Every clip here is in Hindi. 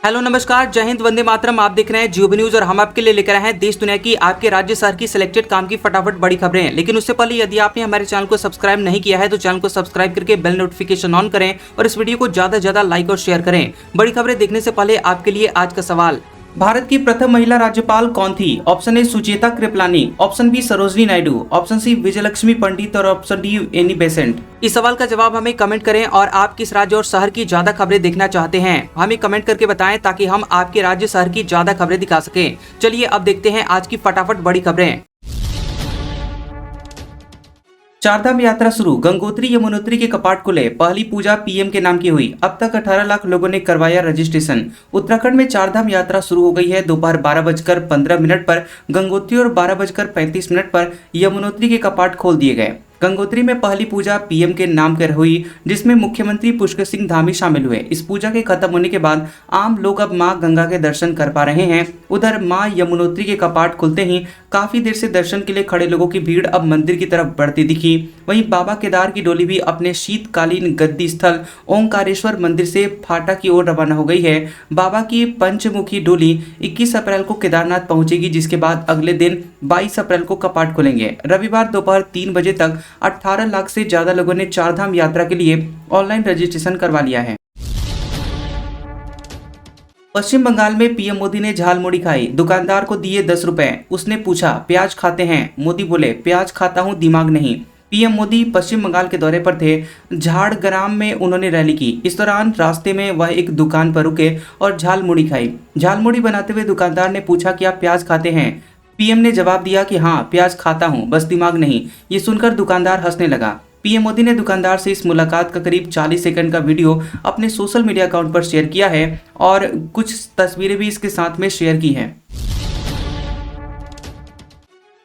हेलो नमस्कार, जय हिंद, वंदे मातरम। आप देख रहे हैं जियो न्यूज और हम आपके लिए लेकर आए हैं देश दुनिया की आपके राज्य शहर की सिलेक्टेड काम की फटाफट बड़ी खबरें। लेकिन उससे पहले यदि आपने हमारे चैनल को सब्सक्राइब नहीं किया है तो चैनल को सब्सक्राइब करके बेल नोटिफिकेशन ऑन करें और इस वीडियो को ज्यादा से ज्यादा लाइक और शेयर करें। बड़ी खबरें देखने से पहले आपके लिए आज का सवाल, भारत की प्रथम महिला राज्यपाल कौन थी? Option A Sucheta Kripalani, option B Sarojini Naidu, option C Vijayalakshmi Pandit और ऑप्शन डी एनी बेसेंट। इस सवाल का जवाब हमें कमेंट करें और आप किस राज्य और शहर की ज्यादा खबरें देखना चाहते हैं हमें कमेंट करके बताएं ताकि हम आपके राज्य शहर की ज्यादा खबरें दिखा सकें। चलिए अब देखते हैं आज की फटाफट बड़ी खबरें। चारधाम यात्रा शुरू, गंगोत्री यमुनोत्री के कपाट खुले, पहली पूजा पीएम के नाम की हुई। अब तक 18 लाख लोगों ने करवाया रजिस्ट्रेशन। उत्तराखंड में चारधाम यात्रा शुरू हो गई है। दोपहर 12:15 पर गंगोत्री और 12:35 पर यमुनोत्री के कपाट खोल दिए गए। गंगोत्री में पहली पूजा पीएम के नाम कर हुई, जिसमें मुख्यमंत्री पुष्कर सिंह धामी शामिल हुए। इस पूजा के खत्म होने के बाद आम लोग अब मां गंगा के दर्शन कर पा रहे हैं। उधर मां यमुनोत्री के कपाट खुलते ही काफी देर से दर्शन के लिए खड़े लोगों की भीड़ अब मंदिर की तरफ बढ़ती दिखी। वहीं बाबा केदार की डोली भी अपने शीतकालीन गद्दी स्थल ओंकारेश्वर मंदिर से फाटा की ओर रवाना हो गई है। बाबा की पंचमुखी डोली 21 अप्रैल को केदारनाथ पहुंचेगी, जिसके बाद अगले दिन 22 अप्रैल को कपाट खुलेंगे। रविवार दोपहर 3 बजे तक 18 लाख से ज्यादा लोगों ने चारधाम यात्रा के लिए ऑनलाइन रजिस्ट्रेशन करवा लिया है। पश्चिम बंगाल में पीएम मोदी ने झालमुड़ी खाई, दुकानदार को दिए 10 रुपए। उसने पूछा प्याज खाते हैं? मोदी बोले प्याज खाता हूं, दिमाग नहीं। पीएम मोदी पश्चिम बंगाल के दौरे पर थे। झाड़ग्राम में उन्होंने रैली की। इस दौरान रास्ते में वह एक दुकान पर रुके और झालमुड़ी खाई। झालमुड़ी बनाते हुए दुकानदार ने पूछा कि आप प्याज खाते हैं? पीएम ने जवाब दिया कि हाँ, प्याज खाता हूँ, बस दिमाग नहीं। ये सुनकर दुकानदार हंसने लगा। पीएम मोदी ने दुकानदार से इस मुलाकात का करीब 40 सेकंड का वीडियो अपने सोशल मीडिया अकाउंट पर शेयर किया है और कुछ तस्वीरें भी इसके साथ में शेयर की हैं।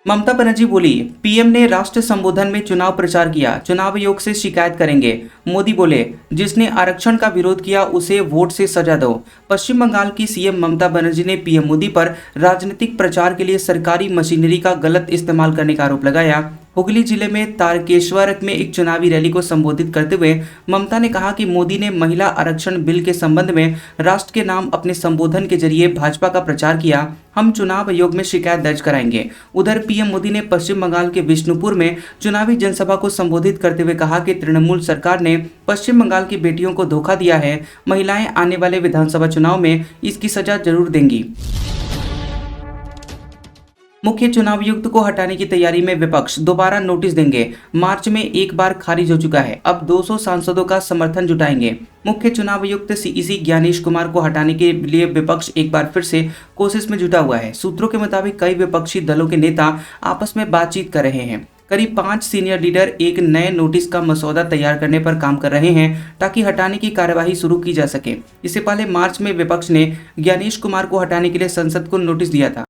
ममता बनर्जी बोली, पीएम ने राष्ट्र संबोधन में चुनाव प्रचार किया, चुनाव आयोग से शिकायत करेंगे। मोदी बोले, जिसने आरक्षण का विरोध किया उसे वोट से सजा दो। पश्चिम बंगाल की सीएम ममता बनर्जी ने पीएम मोदी पर राजनीतिक प्रचार के लिए सरकारी मशीनरी का गलत इस्तेमाल करने का आरोप लगाया। हुगली जिले में तारकेश्वर में एक चुनावी रैली को संबोधित करते हुए ममता ने कहा कि मोदी ने महिला आरक्षण बिल के संबंध में राष्ट्र के नाम अपने संबोधन के जरिए भाजपा का प्रचार किया। हम चुनाव आयोग में शिकायत दर्ज कराएंगे। उधर पीएम मोदी ने पश्चिम बंगाल के विष्णुपुर में चुनावी जनसभा को संबोधित करते हुए कहा कि तृणमूल सरकार ने पश्चिम बंगाल की बेटियों को धोखा दिया है। महिलाएं आने वाले विधानसभा चुनाव में इसकी सजा जरूर देंगी। मुख्य चुनाव आयुक्त को हटाने की तैयारी में विपक्ष, दोबारा नोटिस देंगे। मार्च में एक बार खारिज हो चुका है, अब 200 सांसदों का समर्थन जुटाएंगे। मुख्य चुनाव आयुक्त सीईसी ज्ञानेश कुमार को हटाने के लिए विपक्ष एक बार फिर से कोशिश में जुटा हुआ है। सूत्रों के मुताबिक कई विपक्षी दलों के नेता आपस में बातचीत कर रहे हैं। करीब 5 सीनियर लीडर एक नए नोटिस का मसौदा तैयार करने पर काम कर रहे हैं ताकि हटाने की कार्यवाही शुरू की जा सके। इससे पहले मार्च में विपक्ष ने ज्ञानेश कुमार को हटाने के लिए संसद को नोटिस दिया था।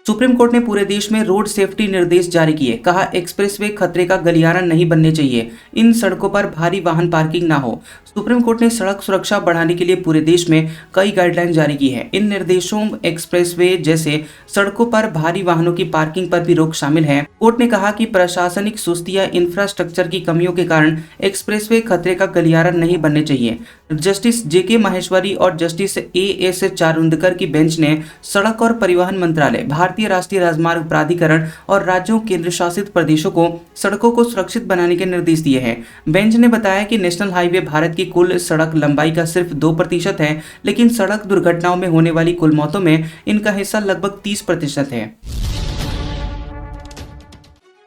सुप्रीम कोर्ट ने पूरे देश में रोड सेफ्टी निर्देश जारी किए। कहा, एक्सप्रेसवे खतरे का गलियारा नहीं बनने चाहिए, इन सड़कों पर भारी वाहन पार्किंग ना हो। सुप्रीम कोर्ट ने सड़क सुरक्षा बढ़ाने के लिए पूरे देश में कई गाइडलाइन जारी की है। इन निर्देशों एक्सप्रेसवे जैसे सड़कों पर भारी वाहनों की पार्किंग पर भी रोक शामिल है। कोर्ट ने कहा कि प्रशासनिक सुस्ती या इंफ्रास्ट्रक्चर की कमियों के कारण एक्सप्रेसवे खतरे का गलियारा नहीं बनने चाहिए। जस्टिस जेके माहेश्वरी और जस्टिस एएस चारुंदकर की बेंच ने सड़क और परिवहन मंत्रालय, भारतीय राष्ट्रीय राजमार्ग प्राधिकरण और राज्यों केंद्र शासित प्रदेशों को सड़कों को सुरक्षित बनाने के निर्देश दिए हैं। बेंच ने बताया कि नेशनल हाईवे भारत की कुल सड़क लंबाई का सिर्फ 2% है, लेकिन सड़क दुर्घटनाओं में होने वाली कुल मौतों में इनका हिस्सा लगभग 30% है।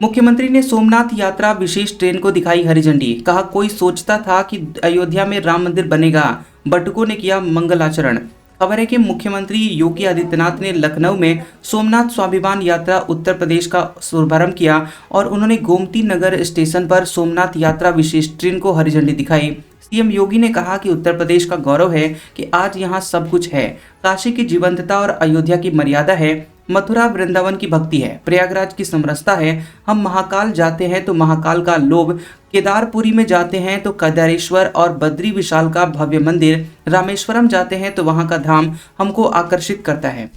मुख्यमंत्री ने सोमनाथ यात्रा विशेष ट्रेन को दिखाई हरी झंडी। कहा, कोई सोचता था कि अयोध्या में राम मंदिर बनेगा, बटुकों ने किया मंगलाचरण। खबर है कि मुख्यमंत्री योगी आदित्यनाथ ने लखनऊ में सोमनाथ स्वाभिमान यात्रा उत्तर प्रदेश का शुभारंभ किया और उन्होंने गोमती नगर स्टेशन पर सोमनाथ यात्रा विशेष ट्रेन को हरी झंडी दिखाई। सीएम योगी ने कहा कि उत्तर प्रदेश का गौरव है कि आज यहाँ सब कुछ है। काशी की जीवंतता और अयोध्या की मर्यादा है। मथुरा वृंदावन की भक्ति है, प्रयागराज की समरसता है। हम महाकाल जाते हैं तो महाकाल का लोभ, केदारपुरी में जाते हैं तो केदारेश्वर और बद्री विशाल का भव्य मंदिर, रामेश्वरम जाते हैं तो वहां का धाम हमको आकर्षित करता है।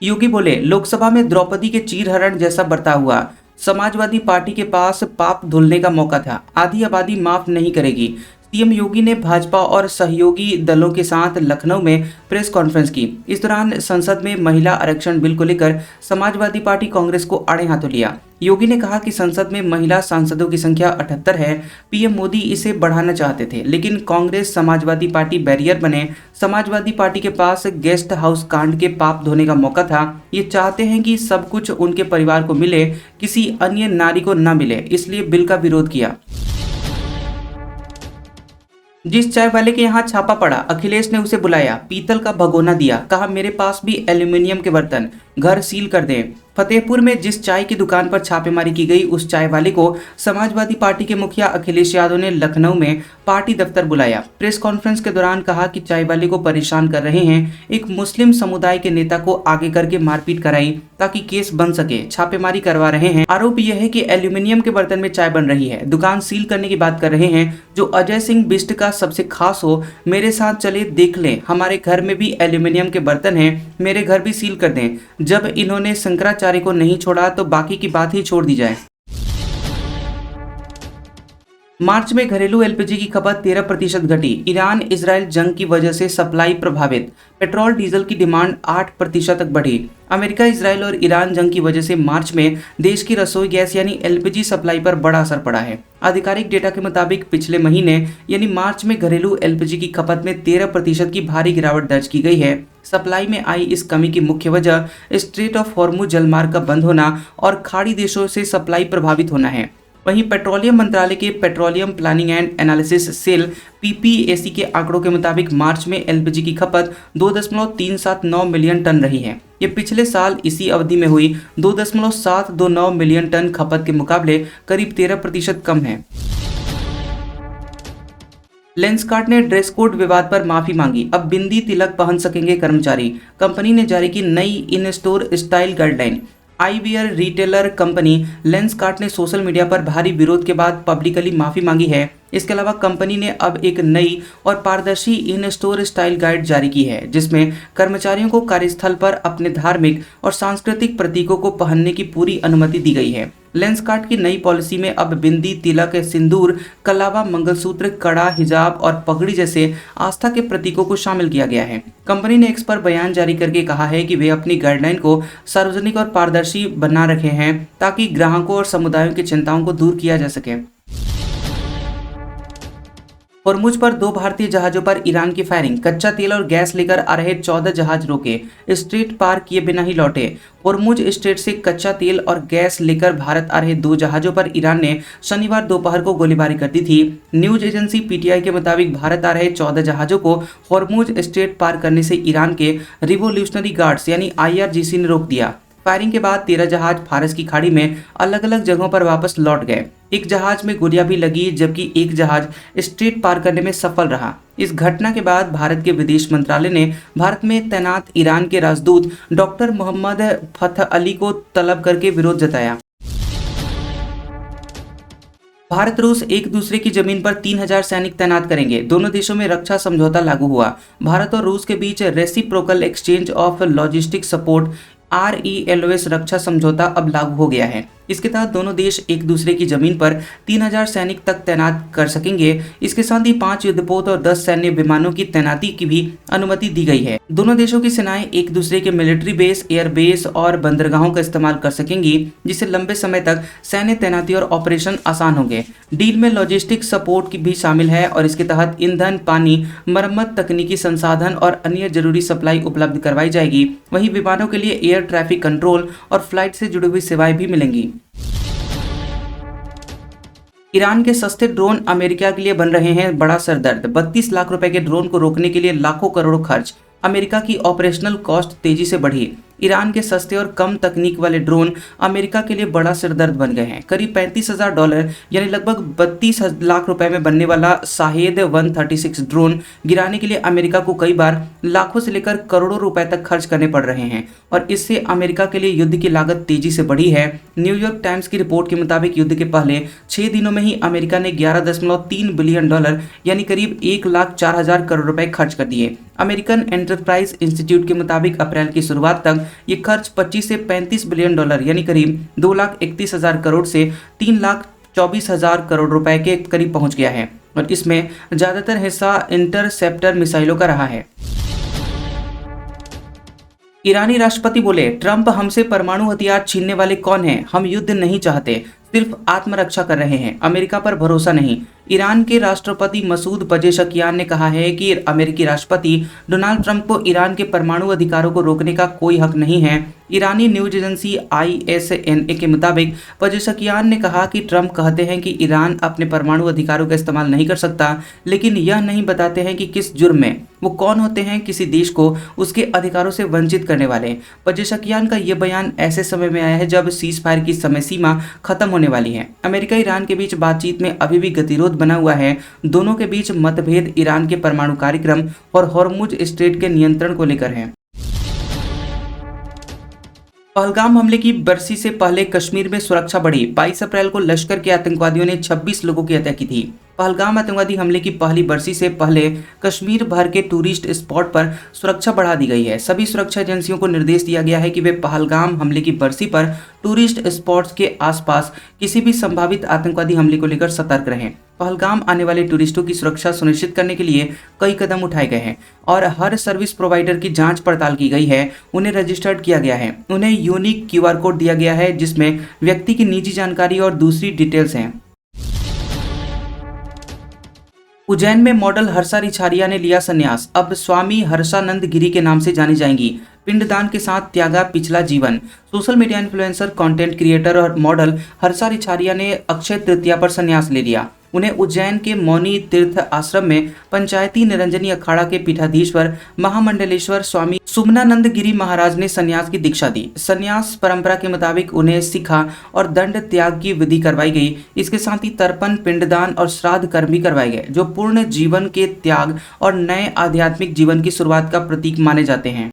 योगी बोले, लोकसभा में द्रौपदी के चीरहरण जैसा बर्ताव हुआ। समाजवादी पार्टी के पास पाप धुलने का मौका था। आधी आबादी माफ नहीं करेगी। सीएम योगी ने भाजपा और सहयोगी दलों के साथ लखनऊ में प्रेस कॉन्फ्रेंस की। इस दौरान संसद में महिला आरक्षण बिल को लेकर समाजवादी पार्टी कांग्रेस को आड़े हाथों लिया। योगी ने कहा कि संसद में महिला सांसदों की संख्या 78 है। पीएम मोदी इसे बढ़ाना चाहते थे, लेकिन कांग्रेस समाजवादी पार्टी बैरियर बने। समाजवादी पार्टी के पास गेस्ट हाउस कांड के पाप धोने का मौका था। ये चाहते हैं कि सब कुछ उनके परिवार को मिले, किसी अन्य नारी को न मिले, इसलिए बिल का विरोध किया। जिस चाय वाले के यहाँ छापा पड़ा, अखिलेश ने उसे बुलाया, पीतल का भगोना दिया, कहा मेरे पास भी एल्यूमिनियम के बर्तन, घर सील कर दें। फतेहपुर में जिस चाय की दुकान पर छापेमारी की गई, उस चाय वाले को समाजवादी पार्टी के मुखिया अखिलेश यादव ने लखनऊ में पार्टी दफ्तर बुलाया। प्रेस कॉन्फ्रेंस के दौरान कहा कि चाय वाले को परेशान कर रहे हैं। एक मुस्लिम समुदाय के नेता को आगे करके मारपीट कराई ताकि केस बन सके, छापेमारी करवा रहे हैं। आरोप यह है कि एल्यूमिनियम के बर्तन में चाय बन रही है। दुकान सील करने की बात कर रहे हैं। जो अजय सिंह बिष्ट का सबसे खास हो, मेरे साथ चले देख लें, हमारे घर में भी एल्यूमिनियम के बर्तन हैं, मेरे घर भी सील कर दें। जब इन्होंने शंकराचार्य को नहीं छोड़ा तो बाकी की बात ही छोड़ दी जाए। मार्च में घरेलू एलपीजी की खपत 13% घटी। ईरान इजराइल जंग की वजह से सप्लाई प्रभावित। पेट्रोल डीजल की डिमांड 8% तक बढ़ी। अमेरिका, इजराइल और ईरान जंग की वजह से मार्च में देश की रसोई गैस यानी एलपीजी सप्लाई पर बड़ा असर पड़ा है। आधिकारिक डेटा के मुताबिक पिछले महीने यानी मार्च में घरेलू एलपीजी की खपत में 13% की भारी गिरावट दर्ज की गई है। सप्लाई में आई इस कमी की मुख्य वजह स्ट्रेट ऑफ हॉर्मुज जलमार्ग का बंद होना और खाड़ी देशों से सप्लाई प्रभावित होना है। वहीं पेट्रोलियम मंत्रालय के petroleum planning and analysis cell PPAC के आंकड़ों के मुताबिक मार्च में एलपीजी की खपत 2.379 मिलियन टन रही है। ये पिछले साल इसी अवधि में हुई 2.729 मिलियन टन खपत के मुकाबले करीब 13% कम है। लेंसकार्ट ने ड्रेस कोड विवाद पर माफी मांगी। अब बिंदी तिलक पहन सकेंगे कर्मचारी। कंपनी ने जारी की नई इन store style guideline. Eyewear retailer company Lenskart ने सोशल मीडिया पर भारी विरोध के बाद पब्लिकली माफी मांगी है। इसके अलावा कंपनी ने अब एक नई और पारदर्शी इन स्टोर स्टाइल गाइड जारी की है, जिसमें कर्मचारियों को कार्यस्थल पर अपने धार्मिक और सांस्कृतिक प्रतीकों को पहनने की पूरी अनुमति दी गई है। लेंसकार्ट की नई पॉलिसी में अब बिंदी, तिलक, सिंदूर, कलावा, मंगलसूत्र, कड़ा, हिजाब और पगड़ी जैसे आस्था के प्रतीकों को शामिल किया गया है। कंपनी ने एक्स पर बयान जारी करके कहा है कि वे अपनी गाइडलाइन को सार्वजनिक और पारदर्शी बना रखे हैं ताकि ग्राहकों और समुदायों की चिंताओं को दूर किया जा सके। होर्मुज पर 2 भारतीय जहाजों पर ईरान की फायरिंग। कच्चा तेल और गैस लेकर आ रहे 14 जहाज रोके, स्ट्रेट पार किए बिना ही लौटे। होर्मुज स्ट्रेट से कच्चा तेल और गैस लेकर भारत आ रहे 2 जहाजों पर ईरान ने शनिवार दोपहर को गोलीबारी कर दी थी। न्यूज एजेंसी पीटीआई के मुताबिक भारत आ रहे 14 जहाजों को होर्मुज स्ट्रेट पार करने से ईरान के रिवोल्यूशनरी गार्ड्स यानी आईआरजीसी ने रोक दिया। फायरिंग के बाद 13 जहाज फारस की खाड़ी में अलग अलग जगहों पर वापस लौट गए। एक जहाज में गोलियां भी लगी, जबकि एक जहाज स्ट्रेट पार करने में सफल रहा। इस घटना के बाद भारत के विदेश मंत्रालय ने भारत में तैनात ईरान के राजदूत डॉक्टर मोहम्मद फतह अली को तलब करके विरोध जताया। भारत रूस एक दूसरे की जमीन पर 3000 सैनिक तैनात करेंगे। दोनों देशों में रक्षा समझौता लागू हुआ। भारत और रूस के बीच reciprocal exchange of logistic support RELOS रक्षा समझौता अब लागू हो गया है। इसके तहत दोनों देश एक दूसरे की जमीन पर 3000 सैनिक तक तैनात कर सकेंगे। इसके साथ ही 5 युद्धपोत और 10 सैन्य विमानों की तैनाती की भी अनुमति दी गई है। दोनों देशों की सेनाएं एक दूसरे के मिलिट्री बेस, एयर बेस और बंदरगाहों का इस्तेमाल कर सकेंगी, जिससे लंबे समय तक सैन्य तैनाती और ऑपरेशन आसान होंगे। डील में लॉजिस्टिक सपोर्ट की भी शामिल है और इसके तहत ईंधन, पानी, मरम्मत, तकनीकी संसाधन और अन्य जरूरी सप्लाई उपलब्ध करवाई जाएगी। वहीं विमानों के लिए एयर ट्रैफिक कंट्रोल और फ्लाइट से जुड़ी हुई सेवाएं भी मिलेंगी। ईरान के सस्ते ड्रोन अमेरिका के लिए बन रहे हैं बड़ा सरदर्द। 32 लाख रुपए के ड्रोन को रोकने के लिए लाखों करोड़ों खर्च। अमेरिका की ऑपरेशनल कॉस्ट तेजी से बढ़ी। ईरान के सस्ते और कम तकनीक वाले ड्रोन अमेरिका के लिए बड़ा सिरदर्द बन गए हैं। करीब $35,000 यानी लगभग 32 लाख रुपए में बनने वाला शाहेद 136 ड्रोन गिराने के लिए अमेरिका को कई बार लाखों से लेकर करोड़ों रुपए तक खर्च करने पड़ रहे हैं और इससे अमेरिका के लिए युद्ध की लागत तेजी से बढ़ी है। न्यूयॉर्क टाइम्स की रिपोर्ट के मुताबिक युद्ध के पहले 6 दिनों में ही अमेरिका ने $11.3 बिलियन यानी करीब 1,04,000 करोड़ रुपए खर्च कर दिए। अमेरिकन एंटरप्राइज इंस्टीट्यूट के मुताबिक अप्रैल की शुरुआत तक ये खर्च 25 से $35 बिलियन यानी करीब 2,31,000 करोड़ से 3,24,000 करोड़ रुपए के करीब पहुंच गया है। और इसमें ज़्यादातर हिस्सा इंटरसेप्टर मिसाइलों का रहा है। ईरानी राष्ट्रपति बोले, ट्रंप हमसे परमाणु हथियार छीनने वाले कौन हैं? हम युद्ध नहीं चाहते, सिर्फ आत्मरक्षा कर रहे हैं, अमेरिका पर भरोसा नहीं। ईरान के राष्ट्रपति मसूद पेजेशकियान ने कहा है कि अमेरिकी राष्ट्रपति डोनाल्ड ट्रंप को ईरान के परमाणु अधिकारों को रोकने का कोई हक नहीं है। ईरानी न्यूज एजेंसी ISNA के मुताबिक पेजेशकियान ने कहा कि ट्रंप कहते हैं कि ईरान अपने परमाणु अधिकारों का इस्तेमाल नहीं कर सकता, लेकिन यह नहीं बताते हैं कि किस जुर्म में। वो कौन होते हैं किसी देश को उसके अधिकारों से वंचित करने वाले। पेजेशकियान का यह बयान ऐसे समय में आया है जब सीज फायर की समय सीमा खत्म होने वाली है। अमेरिका ईरान के बीच बातचीत में अभी भी गतिरोध बना हुआ है। दोनों के बीच मतभेद ईरान के परमाणु कार्यक्रम और हॉर्मुज स्ट्रेट के नियंत्रण को लेकर है। पहलगाम हमले की बरसी से पहले कश्मीर में सुरक्षा बढ़ी। 22 अप्रैल को लश्कर के आतंकवादियों ने 26 लोगों की हत्या की थी। पहलगाम आतंकवादी हमले की पहली बरसी से पहले कश्मीर भर के टूरिस्ट स्पॉट पर सुरक्षा बढ़ा दी गई है। सभी सुरक्षा एजेंसियों को निर्देश दिया गया है कि वे पहलगाम हमले की बरसी पर टूरिस्ट स्पॉट्स के आसपास किसी भी संभावित आतंकवादी हमले को लेकर सतर्क रहें। पहलगाम आने वाले टूरिस्टों की सुरक्षा सुनिश्चित करने के लिए कई कदम उठाए गए हैं और हर सर्विस प्रोवाइडर की जांच पड़ताल की गई है। उन्हें रजिस्टर्ड किया गया है। उन्हें यूनिक QR कोड दिया गया है जिसमें व्यक्ति की निजी जानकारी और दूसरी डिटेल्स हैं। उज्जैन में मॉडल हर्षा रिछारिया ने लिया संन्यास। अब स्वामी हर्षानंद गिरी के नाम से जानी जाएंगी। पिंडदान के साथ त्यागा पिछला जीवन। Social media influencer, content creator और मॉडल हर्षा रिछारिया ने अक्षय तृतीया पर संन्यास ले लिया। उन्हें उज्जैन के मौनी तीर्थ आश्रम में पंचायती निरंजनी अखाड़ा के पीठाधीश्वर महामंडलेश्वर स्वामी सुमनानंद गिरी महाराज ने संन्यास की दीक्षा दी। संन्यास परंपरा के मुताबिक उन्हें सिखा और दंड त्याग की विधि करवाई गई। इसके साथ ही तर्पण, पिंडदान और श्राद्ध कर्म भी करवाए गए, जो पूर्ण जीवन के त्याग और नए आध्यात्मिक जीवन की शुरुआत का प्रतीक माने जाते हैं।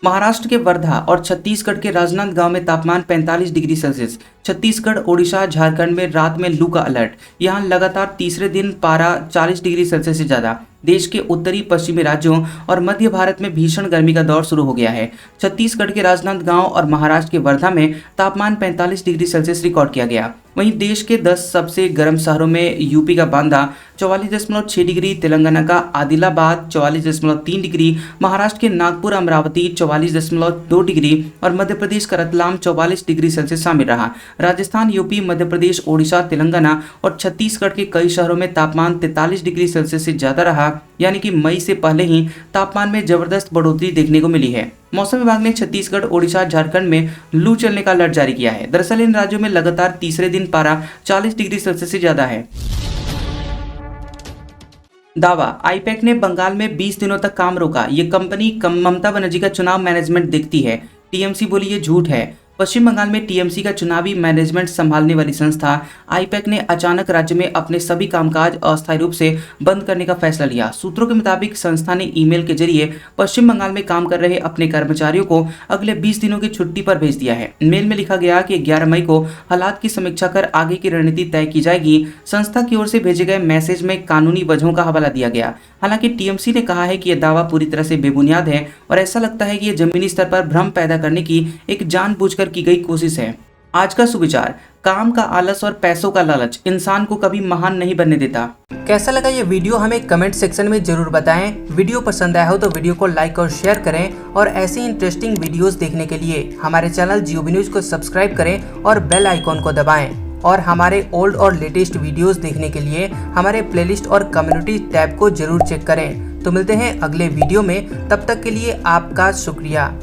महाराष्ट्र के वर्धा और छत्तीसगढ़ के राजनांदगांव में तापमान 45 डिग्री सेल्सियस। छत्तीसगढ़, ओडिशा, झारखंड में रात में लू का अलर्ट। यहां लगातार तीसरे दिन पारा 40 डिग्री सेल्सियस से ज्यादा। देश के उत्तरी पश्चिमी राज्यों और मध्य भारत में भीषण गर्मी का दौर शुरू हो गया है। छत्तीसगढ़ के राजनांदगांव और महाराष्ट्र के वर्धा में तापमान 45 डिग्री सेल्सियस रिकॉर्ड किया गया। वहीं देश के 10 सबसे गर्म शहरों में यूपी का बांदा 44.6 डिग्री, तेलंगाना का आदिलाबाद 44.3 डिग्री, महाराष्ट्र के नागपुर अमरावती 44.2 डिग्री और मध्य प्रदेश का रतलाम 44 डिग्री सेल्सियस शामिल रहा। राजस्थान, यूपी, मध्य प्रदेश, ओडिशा, तेलंगाना और छत्तीसगढ़ के कई शहरों में तापमान 43 डिग्री सेल्सियस से ज्यादा रहा, यानी कि मई से पहले ही तापमान में जबरदस्त बढ़ोतरी देखने को मिली है। मौसम विभाग ने छत्तीसगढ़, ओडिशा, झारखंड में लू चलने का अलर्ट जारी किया है। दरअसल इन राज्यों में लगातार तीसरे दिन पारा 40 डिग्री सेल्सियस से ज्यादा है। दावा, आईपैक ने बंगाल में 20 दिनों तक काम रोका। ये कंपनी ममता बनर्जी का चुनाव मैनेजमेंट देखती है। टीएमसी बोली ये झूठ है। पश्चिम बंगाल में टीएमसी का चुनावी मैनेजमेंट संभालने वाली संस्था आईपैक ने अचानक राज्य में अपने सभी कामकाज अस्थायी रूप से बंद करने का फैसला लिया। सूत्रों के मुताबिक संस्था ने ईमेल के जरिए पश्चिम बंगाल में काम कर रहे अपने कर्मचारियों को अगले 20 दिनों की छुट्टी पर भेज दिया है। मेल में लिखा गया कि 11 मई को हालात की समीक्षा कर आगे की रणनीति तय की जाएगी। संस्था की ओर से भेजे गए मैसेज में कानूनी वजहों का हवाला दिया गया। हालांकि टीएमसी ने कहा है कि यह दावा पूरी तरह से बेबुनियाद है और ऐसा लगता है कि यह जमीनी स्तर पर भ्रम पैदा करने की एक जानबूझकर की गई कोशिश है। आज का सुविचार, काम का आलस और पैसों का लालच इंसान को कभी महान नहीं बनने देता। कैसा लगा ये वीडियो हमें कमेंट सेक्शन में जरूर बताएं। वीडियो पसंद आया हो तो वीडियो को लाइक और शेयर करें और ऐसी इंटरेस्टिंग वीडियोस देखने के लिए हमारे चैनल GOB न्यूज को सब्सक्राइब करें और बेल आइकॉन को दबाएं। और हमारे ओल्ड और लेटेस्ट वीडियोस देखने के लिए हमारे प्लेलिस्ट और कम्युनिटी टैब को जरूर चेक करें। तो मिलते हैं अगले वीडियो में, तब तक के लिए आपका शुक्रिया।